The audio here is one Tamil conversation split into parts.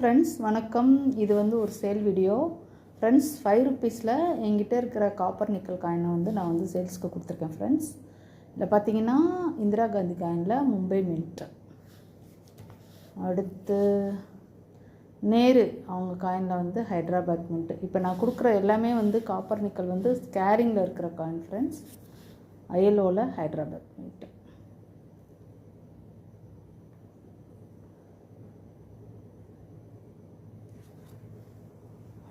ஃப்ரெண்ட்ஸ் வணக்கம். இது வந்து ஒரு சேல் வீடியோ ஃப்ரெண்ட்ஸ். 5 ருப்பீஸில் என்கிட்ட இருக்கிற காப்பர் நிக்கல் காயினை வந்து நான் வந்து சேல்ஸ்க்கு கொடுத்துருக்கேன் ஃப்ரெண்ட்ஸ். இதில் பார்த்தீங்கன்னா இந்திரா காந்தி காயினில் மும்பை மின்ட், அடுத்து நேரு அவங்க காயினில் வந்து ஹைதராபாத் மின்ட். இப்போ நான் கொடுக்குற எல்லாமே வந்து காப்பர் நிக்கல் வந்து ஸ்கேரிங்கில் இருக்கிற காயின் ஃப்ரெண்ட்ஸ். ஐஎல்ஓவில் ஹைதராபாத் மின்ட்.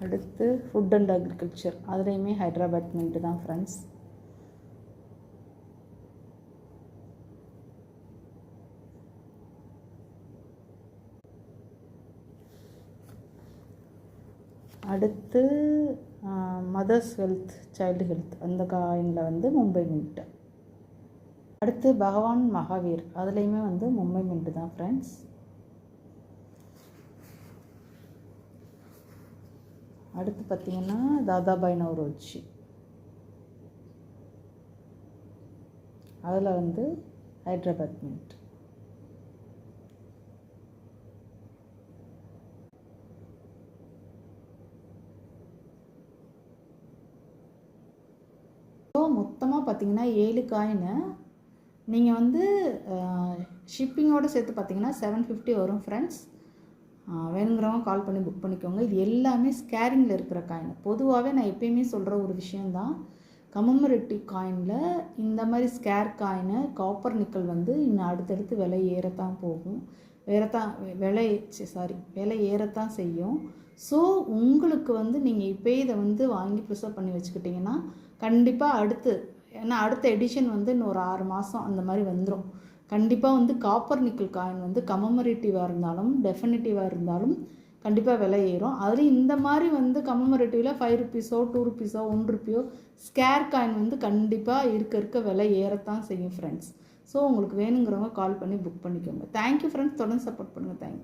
அடுத்து ஃபுட் அண்ட் அக்ரிகல்ச்சர், அதுலேயுமே ஹைதராபாத் மின்ட் தான் ஃப்ரெண்ட்ஸ். அடுத்து மதர்ஸ் ஹெல்த், சைல்டு ஹெல்த், அந்த காயினில் வந்து மும்பை மின்ட். அடுத்து பகவான் மகாவீர், அதுலேயுமே வந்து மும்பை மின்ட் தான் ஃப்ரெண்ட்ஸ். அடுத்து பார்த்திங்கன்னா தாதாபாய் நவ்ரோஜி, அதில் வந்து ஹைதராபாத் மின்ட். ஸோ மொத்தமாக பார்த்திங்கன்னா 7 காயினை நீங்கள் வந்து ஷிப்பிங்கோடு சேர்த்து பார்த்திங்கன்னா 750 வரும் ஃப்ரெண்ட்ஸ். வேணுங்கிறவங்க கால் பண்ணி புக் பண்ணிக்கோங்க. இது எல்லாமே ஸ்கேரிங்கில் இருக்கிற காயின். பொதுவாகவே நான் எப்பயுமே சொல்கிற ஒரு விஷயந்தான், கமமரேட்டிவ் காயினில் இந்த மாதிரி ஸ்கேர் காயினு காப்பர் நிக்கல் வந்து இன்னும் அடுத்தடுத்து விலை ஏறத்தான் போகும், விலை ஏறத்தான் செய்யும். ஸோ உங்களுக்கு வந்து நீங்கள் இப்போ இதை வந்து வாங்கி ப்ரிசர்வ் பண்ணி வச்சுக்கிட்டிங்கன்னா கண்டிப்பாக அடுத்த எடிஷன் வந்து இன்னும் ஒரு 6 மாதம் அந்த மாதிரி வந்துடும். கண்டிப்பாக வந்து காப்பர் நிக்கல் காயின் வந்து கமமரேட்டிவாக இருந்தாலும் டெஃபினிட்டிவாக இருந்தாலும் கண்டிப்பாக விலை ஏறும். அதுலேயும் இந்த மாதிரி வந்து கமமரேட்டிவில் 5 ருப்பீஸோ 2 ருப்பீஸோ 1 ருப்பியோ ஸ்கேர் காயின் வந்து கண்டிப்பாக இருக்க விலை ஏறத்தான் செய்யும் ஃப்ரெண்ட்ஸ். ஸோ உங்களுக்கு வேணுங்கிறவங்க கால் பண்ணி புக் பண்ணிக்கோங்க. Thank you friends. தொடர்ந்து சப்போர்ட் பண்ணுங்கள். தேங்க்யூ.